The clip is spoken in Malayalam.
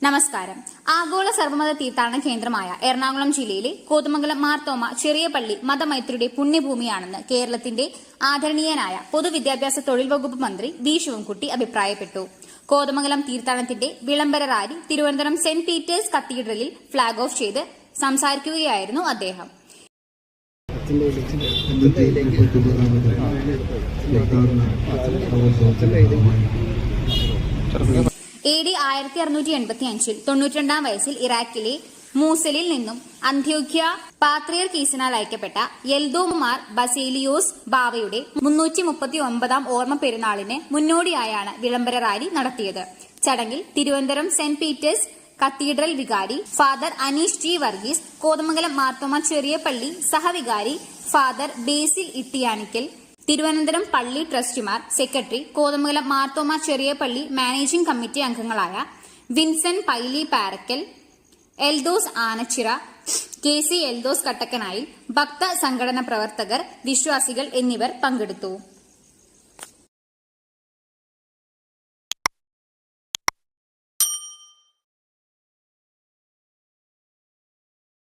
നമസ്കാരം. ആഗോള സർവ്വമത തീർത്ഥാടന കേന്ദ്രമായ എറണാകുളം ജില്ലയിലെ കോതമംഗലം മാർത്തോമ ചെറിയ പള്ളി മതമൈത്രിയുടെ പുണ്യഭൂമിയാണെന്ന് കേരളത്തിന്റെ ആദരണീയനായ പൊതുവിദ്യാഭ്യാസ തൊഴിൽ വകുപ്പ് മന്ത്രി വി ശിവൻകുട്ടി അഭിപ്രായപ്പെട്ടു. കോതമംഗലം തീർത്ഥാടനത്തിന്റെ വിളംബര റാലി തിരുവനന്തപുരം സെന്റ് പീറ്റേഴ്സ് കത്തീഡ്രലിൽ ഫ്ളാഗ് ഓഫ് ചെയ്ത് സംസാരിക്കുകയായിരുന്നു അദ്ദേഹം. AD 1685 92-ാം വയസ്സിൽ ഇറാഖിലെ മൂസലിൽ നിന്നും അന്ത്യോഖ്യ പാത്രിയർക്കീസിനാൽ അയക്കപ്പെട്ട യെൽദോമാർ ബസേലിയോസ് ബാവയുടെ 339-ാം ഓർമ്മ പെരുന്നാളിന് മുന്നോടിയായാണ് വിളംബര റാലി നടത്തിയത്. ചടങ്ങിൽ തിരുവനന്തപുരം സെന്റ് പീറ്റേഴ്സ് കത്തീഡ്രൽ വികാരി ഫാദർ അനീഷ് G. വർഗീസ്, കോതമംഗലം മാർത്തോമ ചെറിയ പള്ളി സഹവികാരി ഫാദർ ബേസിൽ ഇട്ടിയാനിക്കൽ, തിരുവനന്തപുരം പള്ളി ട്രസ്റ്റിമാർ, സെക്രട്ടറി, കോതമംഗലം മാർത്തോമ ചെറിയ പള്ളി മാനേജിംഗ് കമ്മിറ്റി അംഗങ്ങളായ വിൻസെന്റ് പൈലി പാരക്കൽ, എൽദോസ് ആനച്ചിറ, KC എൽദോസ് കട്ടക്കനായിൽ, ഭക്ത സംഘടന പ്രവർത്തകർ, വിശ്വാസികൾ എന്നിവർ പങ്കെടുത്തു.